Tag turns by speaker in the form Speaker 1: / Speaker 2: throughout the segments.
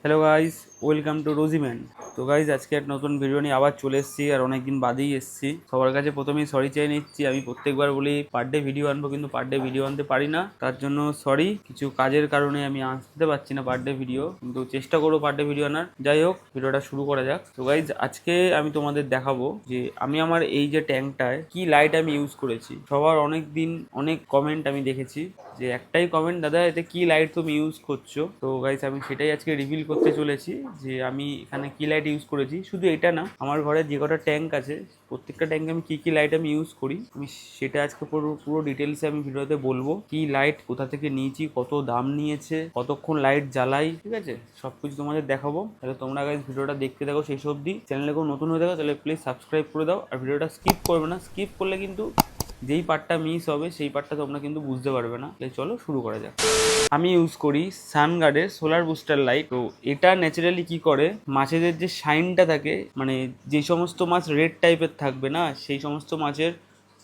Speaker 1: Hello guys, welcome to Rosiman. তো guys, আজকে একটা নতুন ভিডিও নিয়ে আবার চলে এসেছি, আর অনেকদিন বাদেই এসেছি। সবার কাছে প্রথমেই সরি চেয়ে নিচ্ছি। আমি প্রত্যেকবার বলি পার ডে ভিডিও আনবো, কিন্তু পার ডে ভিডিও আনতে পারি না, তার জন্য সরি। কিছু কাজের কারণে আমি আসতে পারছি না পার ডে ভিডিও, কিন্তু চেষ্টা করবো পার ডে ভিডিও আনার। যাই হোক, ভিডিওটা শুরু করা যাক। তো গাইস, আজকে আমি তোমাদের দেখাবো যে আমি আমার এই যে ট্যাঙ্কটায় কি লাইট আমি ইউজ করেছি। সবার অনেক দিন অনেক কমেন্ট আমি দেখেছি, যে একটাই কমেন্ট, দাদা এতে কি লাইট তুমি ইউজ করছো। তো গাইস, আমি সেটাই আজকে রিভিল করতে চলেছি যে আমি এখানে কি লাইট ইউজ করেছি। শুধু এটা না, আমার ঘরে যে কটা ট্যাঙ্ক আছে প্রত্যেকটা ট্যাঙ্কে আমি কি লাইট আমি ইউজ করি, আমি সেটা আজকে পুরো পুরো ডিটেলসে আমি ভিডিওতে বলবো। কি লাইট কোথা থেকে নিয়েছি, কত দাম নিয়েছে, কতক্ষণ লাইট জ্বালাই, ঠিক আছে, সবকিছু তোমাদের দেখাবো। তাহলে তোমরা গাইস ভিডিওটা দেখতে থাকো শেষ অবধি। চ্যানেলে কেউ নতুন হয়ে থাকো তাহলে প্লিজ সাবস্ক্রাইব করে দাও, আর ভিডিওটা স্কিপ করবে না। স্কিপ করলে কিন্তু যেই পার্টটা মিস হবে সেই পার্টটা তোমরা কিন্তু বুঝতে পারবে না। তাহলে চলো শুরু করা যাক। আমি ইউজ করি সানগার্ডের সোলার বুস্টার লাইট। তো এটা ন্যাচারালি কি করে, মাছেদের যে শাইনটা থাকে, মানে যে সমস্ত মাছ রেড টাইপের থাকবে না, সেই সমস্ত মাছের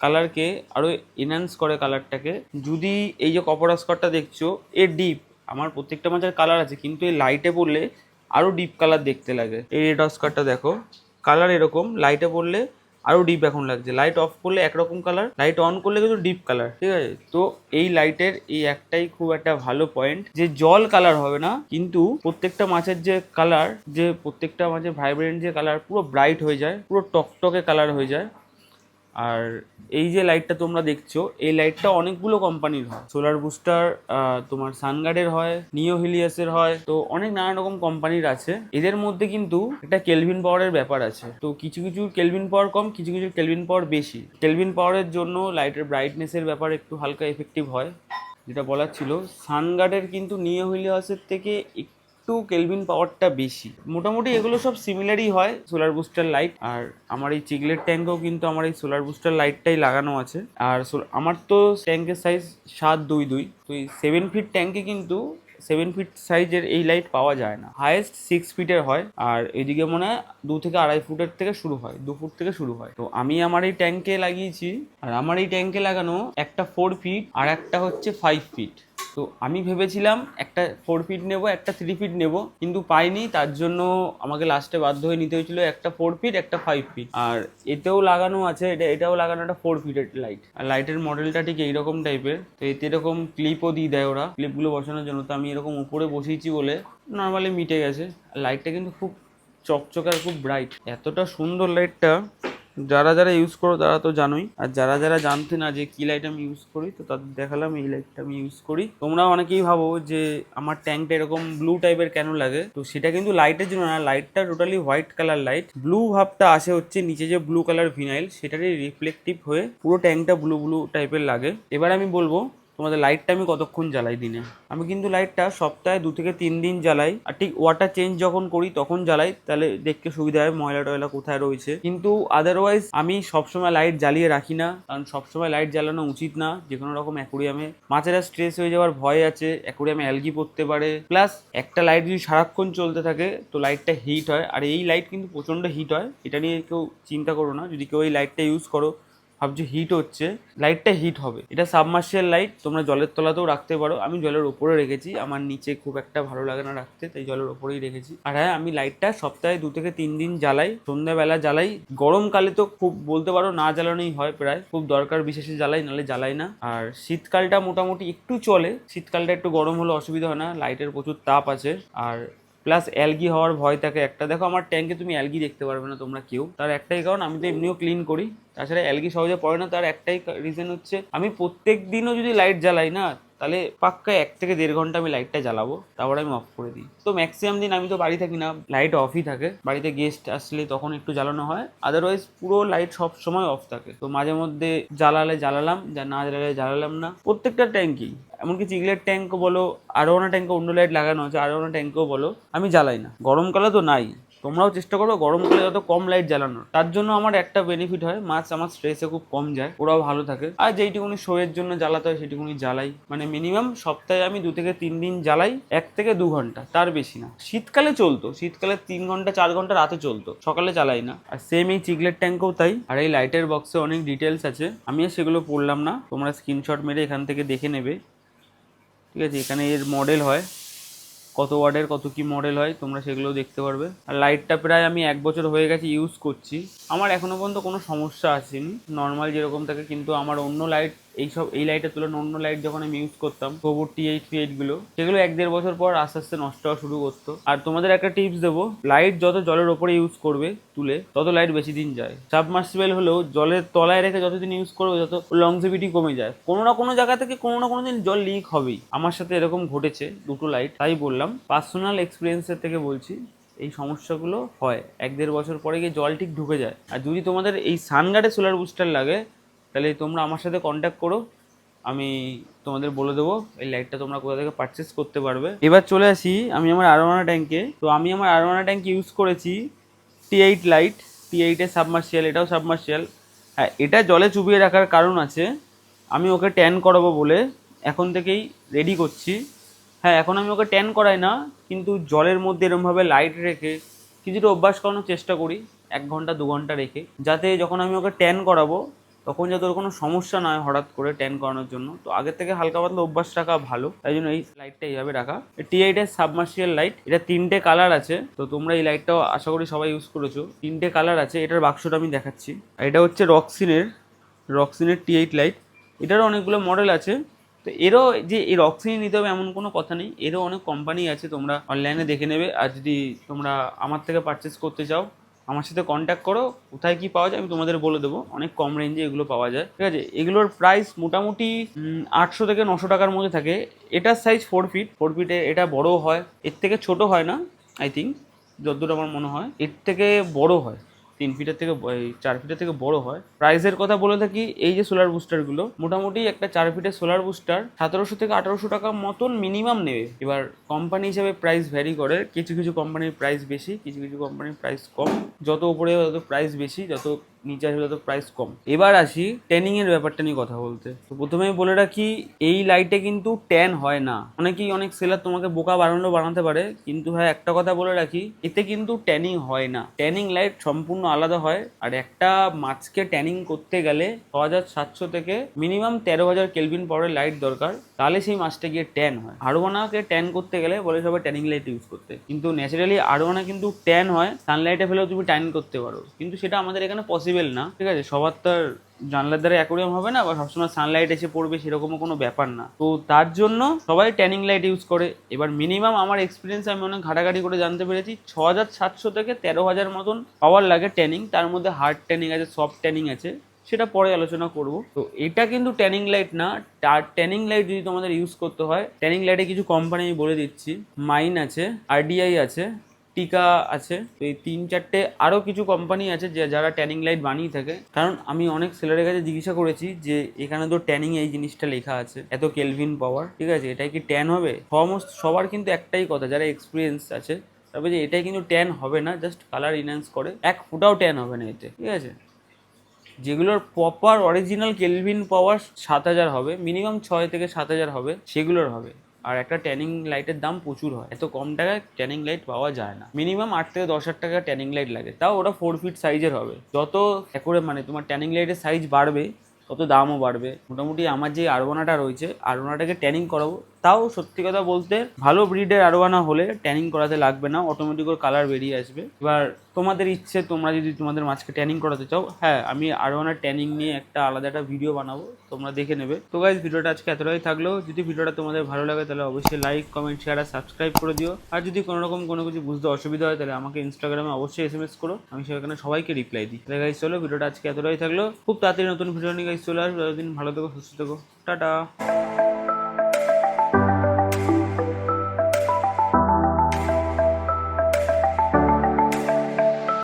Speaker 1: কালারকে আরও এনহ্যান্স করে কালারটাকে। যদি এই যে কপার অস্কারটা দেখছো, এর ডিপ, আমার প্রত্যেকটা মাছের কালার আছে, কিন্তু এই লাইটে পড়লে আরও ডিপ কালার দেখতে লাগে। এই রেড অস্কারটা দেখো, কালার এরকম, লাইটে পড়লে আরও ডিপ এখন লাগছে। লাইট অফ করলে একরকম কালার, লাইট অন করলে কিন্তু ডিপ কালার, ঠিক আছে। তো এই লাইটের এই একটাই খুব একটা ভালো পয়েন্ট, যে জল কালার হবে না, কিন্তু প্রত্যেকটা মাছের যে কালার, যে প্রত্যেকটা মাছের ভাইব্রেন্ট যে কালার, পুরো ব্রাইট হয়ে যায়, পুরো টকটকে কালার হয়ে যায়। আর এই যে লাইটটা তোমরা দেখছো, এই লাইটটা অনেকগুলো কোম্পানির হয়। সোলার বুস্টার, তোমার সানগার্ডের হয়, নিও হিলিয়াসের হয়, তো অনেক নানা রকম কোম্পানির আছে। এদের মধ্যে কিন্তু একটা কেলভিন পাওয়ারের ব্যাপার আছে। তো কিছু কিছু কেলভিন পাওয়ার কম, কিছু কিছু কেলভিন পাওয়ার বেশি। কেলভিন পাওয়ারের জন্য লাইটের ব্রাইটনেসের ব্যাপার একটু হালকা এফেক্টিভ হয়। যেটা বলার ছিল, সানগার্ডের কিন্তু নিও হিলিয়াসের থেকে একটু কেলভিন পাওয়ারটা বেশি। মোটামুটি এগুলো সব সিমিলারই হয় সোলার বুস্টার লাইট। আর আমার এই চিগলেট ট্যাঙ্কেও কিন্তু আমার এই সোলার বুস্টার লাইটটাই লাগানো আছে। আর আমার তো ট্যাঙ্কের সাইজ 722, তো এই 7 ফিট ট্যাঙ্কে কিন্তু 7 ফিট সাইজের এই লাইট পাওয়া যায় না, হাইয়েস্ট 6 ফিটের হয়। আর এদিকে মনে হয় 2 থেকে 2.5 ফুটের থেকে শুরু হয়, 2 ফুট থেকে শুরু হয়। তো আমি আমার এই ট্যাঙ্কে লাগিয়েছি, আর আমার এই ট্যাঙ্কে লাগানো একটা 4 ফিট আর একটা হচ্ছে 5 ফিট। তো আমি ভেবেছিলাম একটা 4 ফিট নেব, একটা 3 ফিট নেব, কিন্তু পাইনি। তার জন্য আমাকে লাস্টে বাধ্য হয়ে নিতে হয়েছিল একটা 4 ফিট একটা 5 ফিট। আর এতেও লাগানো আছে, এটাও লাগানো একটা 4 ফিটের লাইট। আর লাইটের মডেলটা ঠিক এইরকম টাইপের। তো এতে এরকম ক্লিপও দিয়ে দেয় ওরা, ক্লিপগুলো বসানোর জন্য। তো আমি এরকম উপরে বসিয়েছি বলে নর্মালি মিটে গেছে। আর লাইটটা কিন্তু খুব চকচকে আর খুব ব্রাইট, এতটা সুন্দর লাইটটা। যারা যারা ইউজ করো তারা তো জানোই, আর যারা যারা জানতে না যে কি লাইট আমি ইউজ করি, তো তাদের দেখালাম এই লাইটটা আমি ইউজ করি। তোমরা অনেকেই ভাবো যে আমার ট্যাঙ্কটা এরকম ব্লু টাইপের কেন লাগে, তো সেটা কিন্তু লাইটের জন্য না। লাইটটা totally white colour light. Blue ভাবটা আসে হচ্ছে নিচে যে ব্লু কালার ভিনাইল, সেটারই রিফ্লেকটিভ হয়ে পুরো ট্যাঙ্কটা ব্লু ব্লু টাইপের লাগে। এবার আমি বলবো তোমাদের লাইটটা আমি কতক্ষণ জ্বালাই দিনে। আমি কিন্তু লাইটটা সপ্তাহে 2 থেকে 3 দিন জ্বালাই, আর ঠিক ওয়াটার চেঞ্জ যখন করি তখন জ্বালাই, তাহলে দেখতে সুবিধা হয় ময়লা টয়লা কোথায় রয়েছে। কিন্তু আদারওয়াইজ আমি সবসময় লাইট জ্বালিয়ে রাখি না, কারণ সবসময় লাইট জ্বালানো উচিত না। যে কোনো রকম অ্যাকুরিয়ামে মাছেরা স্ট্রেস হয়ে যাওয়ার ভয় আছে, অ্যাকুরিয়ামে অ্যালগি পড়তে পারে। প্লাস একটা লাইট যদি সারাক্ষণ চলতে থাকে তো লাইটটা হিট হয়, আর এই লাইট কিন্তু প্রচণ্ড হিট হয়। এটা নিয়ে কেউ চিন্তা করো না, যদি কেউ এই লাইটটা ইউজ করো ভাবছো হিট হচ্ছে, লাইটটা হিট হবে। এটা সাবমার্শিয়াল লাইট, তোমরা জলের তলাতেও রাখতে পারো। আমি জলের ওপরে রেখেছি, আমার নিচে খুব একটা ভালো লাগে না রাখতে, তাই জলের ওপরেই রেখেছি। আর হ্যাঁ, আমি লাইটটা সপ্তাহে 2 থেকে 3 দিন জ্বালাই, সন্ধ্যাবেলা জ্বালাই। গরমকালে তো খুব বলতে পারো না জ্বালানোই হয়, প্রায় খুব দরকার বিশেষে জ্বালাই, নাহলে জ্বালাই না। আর শীতকালটা মোটামুটি একটু চলে, শীতকালটা একটু গরম হলে অসুবিধা হয় না, লাইটের প্রচুর তাপ আছে। আর প্লাস অ্যালগি হওয়ার ভয় থাকে একটা। দেখো আমার ট্যাঙ্কে তুমি অ্যালগি দেখতে পারবে না তোমরা কেউ, তার একটাই কারণ আমি তো এমনিও ক্লিন করি। তাছাড়া অ্যালগি সহজে পড়ে না, তার একটাই রিজন হচ্ছে আমি প্রত্যেক দিনও যদি লাইট জ্বালাই না, তাহলে পাক্কা 1 থেকে 1.5 ঘন্টা আমি লাইটটা জ্বালাবো, তারপর আমি অফ করে দিই। তো ম্যাক্সিমাম দিন আমি তো বাড়ি থাকি না, লাইট অফই থাকে। বাড়িতে গেস্ট আসলে তখন একটু জ্বালানো হয়, আদারওয়াইজ পুরো লাইট সব সময় অফ থাকে। তো মাঝে মধ্যে জ্বালালে জ্বালালাম, যা না জ্বালালে জ্বালালাম না। প্রত্যেকটা ট্যাঙ্কই, এমনকি চিগলেট ট্যাঙ্ক বলো, আরোনা ট্যাঙ্কে অন্য লাইট লাগানো আছে, আরোনা ট্যাঙ্কেও বলো, আমি জ্বালাই না। গরমকালে তো নাই, তোমরাও চেষ্টা করো গরমকালে যত কম লাইট জ্বালানোর। তার জন্য আমার একটা বেনিফিট হয়, মাছ আমার স্ট্রেসে খুব কম যায়, ওরাও ভালো থাকে। আর যেইটুকুনি শোয়ের জন্য জ্বালাতে হয় সেটুকুনি জ্বালাই। মানে মিনিমাম সপ্তাহে আমি 2 থেকে 3 দিন জ্বালাই, 1 থেকে 2 ঘন্টা, তার বেশি না। শীতকালে চলতো, শীতকালে 3 ঘন্টা 4 ঘন্টা রাতে চলতো, সকালে জ্বালাই না। আর সেম এই চিগলেট ট্যাঙ্কও তাই। আর এই লাইটের বক্সে অনেক ডিটেলস আছে, আমি আর সেগুলো পড়লাম না, তোমরা স্ক্রিনশট মেরে এখান থেকে দেখে নেবে, ঠিক আছে। এখানে এর মডেল হয়, কত ওয়াটের কত কি মডেল হয় তোমরা সেগুলোও দেখতে পারবে। আর লাইটটা প্রায় আমি 1 বছর হয়ে গেছে ইউজ করছি, আমার এখনো পর্যন্ত কোনো সমস্যা আসেনি, নর্মাল যেরকম থাকে। কিন্তু আমার অন্য লাইট এই লাইটের তুলনায় অন্য লাইট যখন আমি ইউজ করতাম কোবুর T8 গুলো, সেগুলো 1-1.5 বছর পর আস্তে আস্তে নষ্ট হওয়া শুরু করতো। আর তোমাদের একটা টিপস দেবো, লাইট যত জলের ওপরে ইউজ করবে তুলে, তত লাইট বেশি দিন যায়। সাবমার্সিবল হলেও জলের তলায় রেখে যতদিন ইউজ করবে তত লংজিভিটি কমে যায়। কোনো না কোনো জায়গা থেকে কোনো না কোনো দিন জল লিক হবেই। আমার সাথে এরকম ঘটেছে দুটো লাইট, তাই বললাম পার্সোনাল এক্সপিরিয়েন্সের থেকে বলছি এই সমস্যাগুলো হয়। 1-1.5 বছর পরে গিয়ে জল ঠিক ঢুকে যায়। আর যদি তোমাদের এই সানগার্ডে সোলার বুস্টার লাগে তাহলে তোমরা আমার সাথে কন্ট্যাক্ট করো, আমি তোমাদের বলে দেবো এই লাইটটা তোমরা কোথা থেকে পারচেস করতে পারবে। এবার চলে আসি আমি আমার আরোয়ানা ট্যাঙ্কে। তো আমি আমার আরোয়ানা ট্যাঙ্ক ইউজ করেছি T8 লাইট, T8 এর সাবমার্সিয়াল, এটাও সাবমার্সিয়াল। হ্যাঁ, এটা জলে চুবিয়ে রাখার কারণ আছে, আমি ওকে ট্যান করাবো বলে এখন থেকেই রেডি করছি। হ্যাঁ, এখন আমি ওকে ট্যান করাই না, কিন্তু জলের মধ্যে এরমভাবে লাইট রেখে কিছুটা অভ্যাস করানোর চেষ্টা করি, 1 ঘন্টা 2 ঘন্টা রেখে, যাতে যখন আমি ওকে ট্যান করাবো তখন যাতে ওর কোনো সমস্যা না হয় হঠাৎ করে ট্যান করানোর জন্য। তো আগের থেকে হালকা পাতলা অভ্যাস রাখা ভালো, তাই জন্য এই লাইটটা এইভাবে রাখা। T8 এর সাবমার্সিয়াল লাইট, এটা 3টে কালার আছে। তো তোমরা এই লাইটটাও আশা করি সবাই ইউজ করেছো। 3টে কালার আছে, এটার বাক্সটা আমি দেখাচ্ছি। আর এটা হচ্ছে রক্সিনের T8 লাইট, এটারও অনেকগুলো মডেল আছে। তো এরও যে এই রক্সিনি নিতে হবে এমন কোনো কথা নেই, এরও অনেক কোম্পানি আছে, তোমরা অনলাইনে দেখে নেবে। আর যদি তোমরা আমার থেকে পারচেস করতে চাও আমার সাথে কন্ট্যাক্ট করো, কোথায় কি পাওয়া যায় আমি তোমাদের বলে দেবো। অনেক কম রেঞ্জে এগুলো পাওয়া যায়, ঠিক আছে। এগুলোর প্রাইস মোটামুটি 800 থেকে 900 টাকার মধ্যে থাকে। এটার সাইজ 4 ফিটে, এটা বড় হয়, এর থেকে ছোট হয় না আই থিঙ্ক, যতদূর আমার মনে হয় এর থেকে বড় হয়, 3 ফিটের থেকে 4 ফিটের থেকে বড় হয়। প্রাইসের কথা বলে থাকি, এই যে সোলার বুস্টারগুলো মোটামুটি একটা 4 ফিটের সোলার বুস্টার 1700 থেকে 1800 টাকা মতন মিনিমাম নেবে। এবার কোম্পানি হিসেবে প্রাইস ভ্যারি করে, কিছু কিছু কোম্পানির প্রাইস বেশি, কিছু কিছু কোম্পানির প্রাইস কম। যত উপরে তত প্রাইস বেশি, যত নিচে আসবে তত প্রাইস কম। এবার আসি ট্যানিং এর ব্যাপারটা নিয়ে কথা বলতে। তো প্রথমেই বলে রাখি, এই লাইটে কিন্তু ট্যান হয় না। অনেক সেলার তোমাকে বোকা বানাতে পারে, কিন্তু হ্যাঁ একটা কথা বলে রাখি, এতে কিন্তু ট্যানিং হয় না। ট্যানিং লাইট সম্পূর্ণ আলাদা হয়। আর একটা মাছকে ট্যানিং করতে গেলে 6700 থেকে মিনিমাম 13000 কেলভিন পাওয়ারের লাইট দরকার, তাহলে সেই মাছটা গিয়ে ট্যান হয়। আরোয়ানাকে ট্যান করতে গেলে বলে সবাই ট্যানিং লাইট ইউজ করতে, কিন্তু ন্যাচারালি আরোয়ানা কিন্তু ট্যান হয়, সানলাইটে ফেলেও তুমি ট্যান করতে পারো, কিন্তু সেটা আমাদের এখানে পসিবল না, ঠিক আছে। সবার তো আর জানলার দ্বারা অ্যাকোরিয়াম হবে না, বা সবসময় সানলাইট এসে পড়বে সেরকমও কোনো ব্যাপার না। তো তার জন্য সবাই ট্যানিং লাইট ইউজ করে। এবার মিনিমাম আমার এক্সপিরিয়েন্স, আমি অনেক ঘাটাঘাটি করে জানতে পেরেছি 6700 থেকে 13000 মতন পাওয়ার লাগে ট্যানিং। তার মধ্যে হার্ড ট্যানিং আছে, সফট ট্যানিং আছে, সেটা পরে আলোচনা করব। তো এটা কিন্তু ট্যানিং লাইট না। ট্যানিং লাইট যদি তোমাদের ইউজ করতে হয়, ট্যানিং লাইটে কিছু কোম্পানি আমি বলে দিচ্ছি, মাইন আছে, RDI আছে, টিকা আছে। তো এই 3-4টে আরও কিছু কোম্পানি আছে যারা ট্যানিং লাইট বানিয়ে থাকে। কারণ আমি অনেক সেলারের কাছে জিজ্ঞাসা করেছি যে এখানে তো ট্যানিং এই জিনিসটা লেখা আছে, এত কেলভিন পাওয়ার, ঠিক আছে, এটাই কি ট্যান হবে? সবার কিন্তু একটাই কথা, যারা এক্সপিরিয়েন্স আছে তবে যে এটাই কিন্তু ট্যান হবে না, জাস্ট কালার ইনহ্যান্স করে, 1 ফুটাও ট্যান হবে না এতে, ঠিক আছে। যেগুলোর প্রপার অরিজিনাল কেলভিন পাওয়ার 7000 হবে, মিনিমাম 6 থেকে 7000 হবে, সেগুলোর হবে। আর একটা ট্যানিং লাইটের দাম প্রচুর হয়, এত কম টাকায় ট্যানিং লাইট পাওয়া যায় না। মিনিমাম 8 থেকে 10,000 টাকা ট্যানিং লাইট লাগে, তাও ওটা 4 ফিট সাইজের হবে। যত একরে মানে তোমার ট্যানিং লাইটের সাইজ বাড়বে তত দামও বাড়বে। মোটামুটি আমার যে আরোয়ানাটা রয়েছে, আরোয়ানাটাকে ট্যানিং করাবো, তাও সত্যি কথা বলতে ভালো ব্রিডের আরোয়ানা হলে ট্যানিং করাতে লাগবে না, অটোমেটিক ওর কালার বেরিয়ে আসবে। এবার তোমাদের ইচ্ছে, তোমরা যদি তোমাদের মাছকে ট্যানিং করাতে চাও, হ্যাঁ আমি আরোয়ানার ট্যানিং নিয়ে একটা আলাদা একটা ভিডিও বানাবো, তোমরা দেখে নেবে। তো গাইস, ভিডিওটা আজকে এতটাই থাকলো। যদি ভিডিওটা তোমাদের ভালো লাগে তাহলে অবশ্যই লাইক, কমেন্ট, শেয়ার আর সাবস্ক্রাইব করে দিও। আর যদি কোনো কিছু বুঝতে অসুবিধা হয় তাহলে আমাকে ইনস্টাগ্রামে অবশ্যই SMS করো, আমি সেখানে সবাইকে রিপ্লাই দিই। তাহলে গাইস চলো, ভিডিওটা আজকে এতটাই থাকলো। খুব তাড়াতাড়ি নতুন ভিডিও নিয়ে গাইস চলে আসবো। ততদিন ভালো থেকো, সুস্থ থেকো, টাটা।